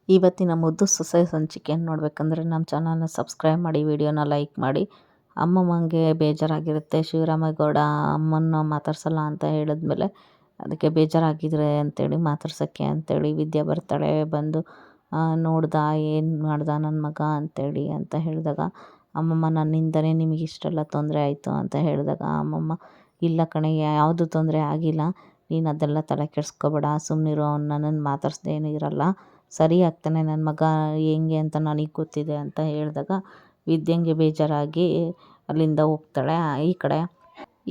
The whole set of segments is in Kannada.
ಇವತ್ತಿನ ಮುದ್ದು ಸೊಸೆ ಸಂಚಿಕೆಯನ್ನು ನೋಡಬೇಕಂದ್ರೆ ನಮ್ಮ ಚಾನಲ್ನ ಸಬ್ಸ್ಕ್ರೈಬ್ ಮಾಡಿ, ವಿಡಿಯೋನ ಲೈಕ್ ಮಾಡಿ. ಅಮ್ಮಮ್ಮಂಗೆ ಬೇಜಾರಾಗಿರುತ್ತೆ, ಶಿವರಾಮೇಗೌಡ ಅಮ್ಮನ್ನ ಮಾತಾಡ್ಸಲ್ಲ ಅಂತ ಹೇಳಿದ್ಮೇಲೆ ಅದಕ್ಕೆ ಬೇಜಾರಾಗಿದ್ರೆ ಅಂತೇಳಿ ಮಾತಾಡ್ಸೋಕ್ಕೆ ಅಂತೇಳಿ ವಿದ್ಯಾ ಬರ್ತಾಳೆ. ಬಂದು ನೋಡ್ದ ಏನು ಮಾಡ್ದ ನನ್ನ ಮಗ ಅಂತೇಳಿ ಅಂತ ಹೇಳಿದಾಗ, ಅಮ್ಮಮ್ಮ ನನ್ನಿಂದನೇ ನಿಮಗೆ ಇಷ್ಟೆಲ್ಲ ತೊಂದರೆ ಆಯಿತು ಅಂತ ಹೇಳಿದಾಗ, ಅಮ್ಮಮ್ಮ ಇಲ್ಲ ಕಣೆ, ಯಾವುದು ತೊಂದರೆ ಆಗಿಲ್ಲ, ನೀನು ಅದೆಲ್ಲ ತಲೆ ಕೆಡಿಸ್ಕೋಬೇಡ, ಸುಮ್ಮನಿರು, ಅವ್ನು ನನ್ನನ್ನು ಮಾತಾಡ್ಸ್ದೇ ಏನೂ ಇರಲ್ಲ, ಸರಿ ಆಗ್ತಾನೆ ನನ್ನ ಮಗ ಹೆಂಗೆ ಅಂತ ನನಗೆ ಗೊತ್ತಿದೆ ಅಂತ ಹೇಳಿದಾಗ, ವಿದ್ಯಂಗೆ ಬೇಜಾರಾಗಿ ಅಲ್ಲಿಂದ ಹೋಗ್ತಾಳೆ. ಈ ಕಡೆ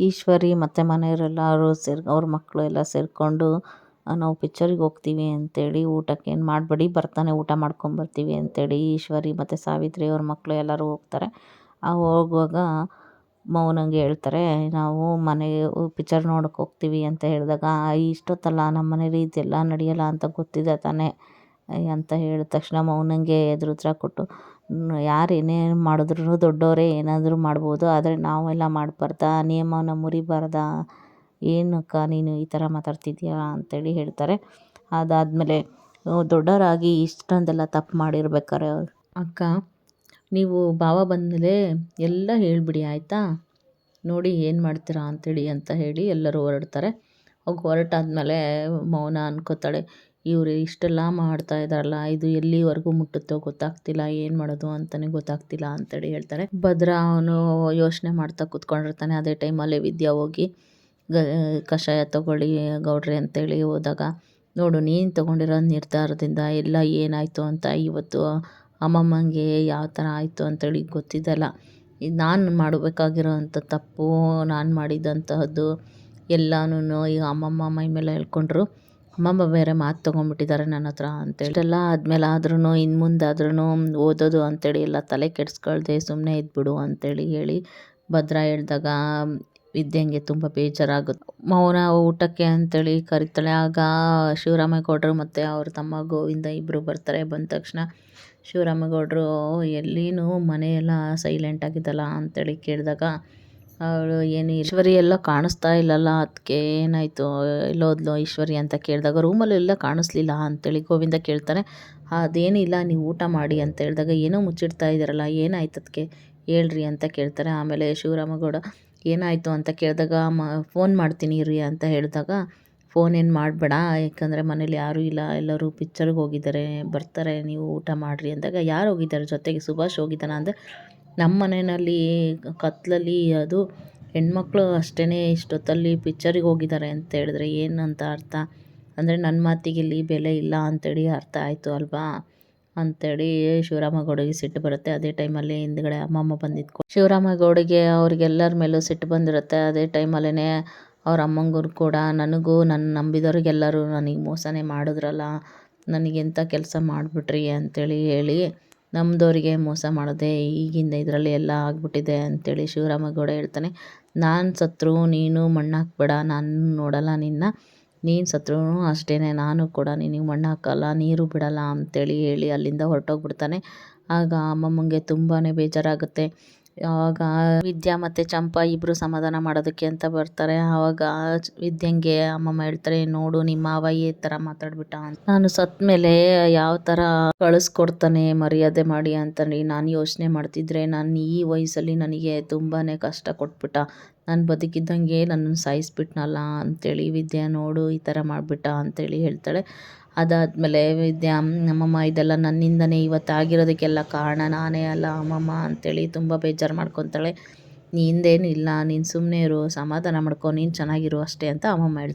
ಈಶ್ವರಿ ಮತ್ತು ಮನೆಯವರೆಲ್ಲರೂ ಅವ್ರ ಮಕ್ಕಳು ಎಲ್ಲ ಸೇರಿಕೊಂಡು ನಾವು ಪಿಕ್ಚರಿಗೆ ಹೋಗ್ತೀವಿ ಅಂತೇಳಿ, ಊಟಕ್ಕೆ ಏನು ಮಾಡಬೇಡಿ, ಬರ್ತಾನೆ ಊಟ ಮಾಡ್ಕೊಂಬರ್ತೀವಿ ಅಂತೇಳಿ ಈಶ್ವರಿ ಮತ್ತು ಸಾವಿತ್ರಿ ಅವ್ರ ಮಕ್ಕಳು ಎಲ್ಲರೂ ಹೋಗ್ತಾರೆ. ಹೋಗುವಾಗ ಮೌನಂಗೆ ಹೇಳ್ತಾರೆ, ನಾವು ಮನೆಗೆ ಪಿಕ್ಚರ್ ನೋಡೋಕೆ ಹೋಗ್ತೀವಿ ಅಂತ ಹೇಳಿದಾಗ, ಇಷ್ಟೊತ್ತಲ್ಲ ನಮ್ಮ ಮನೇಲಿ ಇದೆಲ್ಲ ನಡೆಯಲ್ಲ ಅಂತ ಗೊತ್ತಿದೆ ತಾನೇ ಅಂತ ಹೇಳಿದ ತಕ್ಷಣ ಮೌನಂಗೆ ಎದುರುತ್ತರ ಕೊಟ್ಟು, ಯಾರು ಏನೇನು ಮಾಡಿದ್ರು ದೊಡ್ಡವರೇ ಏನಾದರೂ ಮಾಡ್ಬೋದು, ಆದರೆ ನಾವೆಲ್ಲ ಮಾಡಬಾರ್ದಾ, ನಿಯಮನ ಮುರಿಬಾರ್ದಾ, ಏನಕ್ಕ ನೀನು ಈ ಥರ ಮಾತಾಡ್ತಿದ್ದೀಯಾ ಅಂತೇಳಿ ಹೇಳ್ತಾರೆ. ಅದಾದಮೇಲೆ ದೊಡ್ಡವರಾಗಿ ಇಷ್ಟೊಂದೆಲ್ಲ ತಪ್ಪು ಮಾಡಿರ್ಬೇಕಾರೆ, ಅಕ್ಕ ನೀವು ಭಾವ ಬಂದಮೇಲೆ ಎಲ್ಲ ಹೇಳಿಬಿಡಿ ಆಯಿತಾ, ನೋಡಿ ಏನು ಮಾಡ್ತೀರಾ ಅಂತೇಳಿ ಅಂತ ಹೇಳಿ ಎಲ್ಲರೂ ಹೊರಡ್ತಾರೆ. ಅವಾಗ ಹೊರಟಾದ್ಮೇಲೆ ಮೌನ ಅನ್ಕೋತಾಳೆ, ಇವರು ಇಷ್ಟೆಲ್ಲ ಮಾಡ್ತಾ ಇದ್ದಾರಲ್ಲ, ಇದು ಎಲ್ಲಿವರೆಗೂ ಮುಟ್ಟುತ್ತೋ ಗೊತ್ತಾಗ್ತಿಲ್ಲ, ಏನು ಮಾಡೋದು ಅಂತಲೇ ಗೊತ್ತಾಗ್ತಿಲ್ಲ ಅಂತೇಳಿ ಹೇಳ್ತಾರೆ. ಭದ್ರ ಅವನು ಯೋಚನೆ ಮಾಡ್ತಾ ಕೂತ್ಕೊಂಡಿರ್ತಾನೆ. ಅದೇ ಟೈಮಲ್ಲಿ ವಿದ್ಯಾ ಹೋಗಿ ಕಷಾಯ ತೊಗೊಳ್ಳಿ ಗೌಡ್ರಿ ಅಂತೇಳಿ ಹೋದಾಗ, ನೋಡು ನೀನು ತೊಗೊಂಡಿರೋ ನಿರ್ಧಾರದಿಂದ ಎಲ್ಲ ಏನಾಯಿತು ಅಂತ ಇವತ್ತು ಅಮ್ಮಮ್ಮಂಗೆ ಯಾವ ಥರ ಆಯಿತು ಅಂತೇಳಿ ಗೊತ್ತಿದ್ದಲ್ಲ. ನಾನು ಮಾಡಬೇಕಾಗಿರೋ ಅಂಥ ತಪ್ಪು, ನಾನು ಮಾಡಿದಂತಹದ್ದು ಎಲ್ಲನೂ ಈಗ ಅಮ್ಮಮ್ಮ ಮೈ ಮೇಲೆ ಹೇಳ್ಕೊಂಡ್ರು. ಅಮ್ಮಮ್ಮ ಬೇರೆ ಮಾತು ತೊಗೊಂಡ್ಬಿಟ್ಟಿದ್ದಾರೆ ನನ್ನ ಹತ್ರ ಅಂತೇಳಿ. ಇಷ್ಟೆಲ್ಲ ಆದಮೇಲೆ ಆದ್ರೂ ಇನ್ನು ಮುಂದಾದ್ರೂ ಓದೋದು ಅಂತೇಳಿ ಎಲ್ಲ ತಲೆ ಕೆಡಿಸ್ಕೊಳ್ದೆ ಸುಮ್ಮನೆ ಇದ್ಬಿಡು ಅಂತೇಳಿ ಹೇಳಿ ಭದ್ರ ಹೇಳಿದಾಗ ವಿದ್ಯೆಂಗೆ ತುಂಬ ಬೇಜಾರಾಗುತ್ತೆ. ಮೌನ ಊಟಕ್ಕೆ ಅಂತೇಳಿ ಕರಿತಾಳೆ. ಆಗ ಶಿವರಾಮೇಗೌಡರು ಮತ್ತು ಅವ್ರ ತಮ್ಮ ಗೋವಿಂದ ಇಬ್ಬರು ಬರ್ತಾರೆ. ಬಂದ ತಕ್ಷಣ ಶಿವರಾಮೇಗೌಡರು ಎಲ್ಲಿನೂ ಮನೆಯೆಲ್ಲ ಸೈಲೆಂಟಾಗಿದ್ದಲ್ಲ ಅಂತೇಳಿ ಕೇಳಿದಾಗ, ಅವಳು ಏನು ಈಶ್ವರಿ ಎಲ್ಲ ಕಾಣಿಸ್ತಾ ಇಲ್ಲಲ್ಲ, ಅದಕ್ಕೆ ಏನಾಯಿತು, ಎಲ್ಲೋದ್ಲು ಈಶ್ವರಿ ಅಂತ ಕೇಳಿದಾಗ, ರೂಮಲ್ಲೆಲ್ಲ ಕಾಣಿಸ್ಲಿಲ್ಲ ಅಂತೇಳಿ ಗೋವಿಂದ ಕೇಳ್ತಾನೆ. ಅದೇನಿಲ್ಲ, ನೀವು ಊಟ ಮಾಡಿ ಅಂತ ಹೇಳಿದಾಗ, ಏನೋ ಮುಚ್ಚಿಡ್ತಾ ಇದ್ದಾರಲ್ಲ, ಏನಾಯ್ತು ಅದಕ್ಕೆ ಹೇಳ್ರಿ ಅಂತ ಕೇಳ್ತಾರೆ. ಆಮೇಲೆ ಶಿವರಾಮೇಗೌಡ ಏನಾಯಿತು ಅಂತ ಕೇಳಿದಾಗ, ಫೋನ್ ಮಾಡ್ತೀನಿ ಇರಿ ಅಂತ ಹೇಳಿದಾಗ, ಫೋನ್ ಏನು ಮಾಡಬೇಡ, ಯಾಕಂದರೆ ಮನೇಲಿ ಯಾರೂ ಇಲ್ಲ, ಎಲ್ಲರೂ ಪಿಕ್ಚರ್ಗೆ ಹೋಗಿದ್ದಾರೆ, ಬರ್ತಾರೆ, ನೀವು ಊಟ ಮಾಡಿರಿ ಅಂದಾಗ, ಯಾರು ಹೋಗಿದ್ದಾರೆ ಜೊತೆಗೆ, ಸುಭಾಷ್ ಹೋಗಿದ್ದಾನ ಅಂದರೆ, ನಮ್ಮ ಮನೆಯಲ್ಲಿ ಕತ್ಲಲ್ಲಿ ಅದು ಹೆಣ್ಮಕ್ಳು ಅಷ್ಟೇ ಇಷ್ಟೊತ್ತಲ್ಲಿ ಪಿಕ್ಚರಿಗೆ ಹೋಗಿದ್ದಾರೆ ಅಂತ ಹೇಳಿದ್ರೆ ಏನಂತ ಅರ್ಥ, ಅಂದರೆ ನನ್ನ ಮಾತಿಗೆ ಇಲ್ಲಿ ಬೆಲೆ ಇಲ್ಲ ಅಂತೇಳಿ ಅರ್ಥ ಆಯಿತು ಅಲ್ವಾ ಅಂತೇಳಿ ಶಿವರಾಮೇಗೌಡಗೆ ಸಿಟ್ಟು ಬರುತ್ತೆ. ಅದೇ ಟೈಮಲ್ಲಿ ಹಿಂದ್ಗಡೆ ಅಮ್ಮಮ್ಮ ಬಂದಿದ್ಕೊ ಶಿವರಾಮೇಗೌಡಗೆ ಅವ್ರಿಗೆಲ್ಲರ ಮೇಲೂ ಸಿಟ್ಟು ಬಂದಿರುತ್ತೆ. ಅದೇ ಟೈಮಲ್ಲೇ ಅವ್ರ ಅಮ್ಮಂಗೂ ಕೂಡ, ನನಗೂ ನನ್ನ ನಂಬಿದವ್ರಿಗೆಲ್ಲರೂ ನನಗೆ ಮೋಸನೇ ಮಾಡಿದ್ರಲ್ಲ, ನನಗೆಂಥ ಕೆಲಸ ಮಾಡಿಬಿಟ್ರಿ ಅಂತೇಳಿ ಹೇಳಿ, ನಮ್ಮದವ್ರಿಗೆ ಮೋಸ ಮಾಡೋದೆ ಈಗಿಂದ ಇದರಲ್ಲಿ ಎಲ್ಲ ಆಗ್ಬಿಟ್ಟಿದೆ ಅಂತೇಳಿ ಶಿವರಾಮೇಗೌಡ ಹೇಳ್ತಾನೆ. ನಾನು ಸತ್ರು ನೀನು ಮಣ್ಣಾಕ್ಬೇಡ, ನಾನು ನೋಡಲ್ಲ ನಿನ್ನ, ನೀನು ಸತ್ರೂ ಅಷ್ಟೇ, ನಾನು ಕೂಡ ನಿನಗೆ ಮಣ್ಣು ಹಾಕಲ್ಲ, ನೀರು ಬಿಡಲ್ಲ ಅಂತೇಳಿ ಹೇಳಿ ಅಲ್ಲಿಂದ ಹೊರಟೋಗ್ಬಿಡ್ತಾನೆ. ಆಗ ಅಮ್ಮಮ್ಮಂಗೆ ತುಂಬಾ ಬೇಜಾರಾಗುತ್ತೆ. ಆವಾಗ ವಿದ್ಯಾ ಮತ್ತು ಚಂಪಾ ಇಬ್ಬರು ಸಮಾಧಾನ ಮಾಡೋದಕ್ಕೆ ಅಂತ ಬರ್ತಾರೆ. ಆವಾಗ ವಿದ್ಯಂಗೆ ಅಮ್ಮಮ್ಮ ಹೇಳ್ತಾರೆ, ನೋಡು ನಿಮ್ಮ ಮಾವ ಈ ಥರ ಮಾತಾಡ್ಬಿಟ್ಟ ಅಂತ, ನಾನು ಸತ್ತ ಮೇಲೆ ಯಾವ ಥರ ಕಳಿಸ್ಕೊಡ್ತಾನೆ ಮರ್ಯಾದೆ ಮಾಡಿ ಅಂತೇಳಿ ನಾನು ಯೋಚನೆ ಮಾಡ್ತಿದ್ರೆ, ನಾನು ಈ ವಯಸ್ಸಲ್ಲಿ ನನಗೆ ತುಂಬಾ ಕಷ್ಟ ಕೊಟ್ಬಿಟ್ಟ, ನಾನು ಬದುಕಿದ್ದಂಗೆ ನನ್ನನ್ನು ಸಾಯಿಸ್ಬಿಟ್ನಲ್ಲ ಅಂತೇಳಿ ವಿದ್ಯಾ ನೋಡು ಈ ಥರ ಮಾಡಿಬಿಟ್ಟ ಅಂತೇಳಿ ಹೇಳ್ತಾಳೆ. ಅದಾದಮೇಲೆ ವಿದ್ಯಾ, ಅಮ್ಮಮ್ಮ ಇದೆಲ್ಲ ನನ್ನಿಂದನೇ ಇವತ್ತಾಗಿರೋದಕ್ಕೆಲ್ಲ ಕಾರಣ ನಾನೇ ಅಲ್ಲ ಅಮ್ಮಮ್ಮ ಅಂತೇಳಿ ತುಂಬ ಬೇಜಾರು ಮಾಡ್ಕೊತಾಳೆ. ನಿಂದೇನು ಇಲ್ಲ, ನೀನು ಸುಮ್ಮನೆ ಇರು, ಸಮಾಧಾನ ಮಾಡ್ಕೊ, ನೀನು ಚೆನ್ನಾಗಿರು ಅಷ್ಟೇ ಅಂತ ಅಮ್ಮಮ್ಮ ಹೇಳ್ತಾರೆ.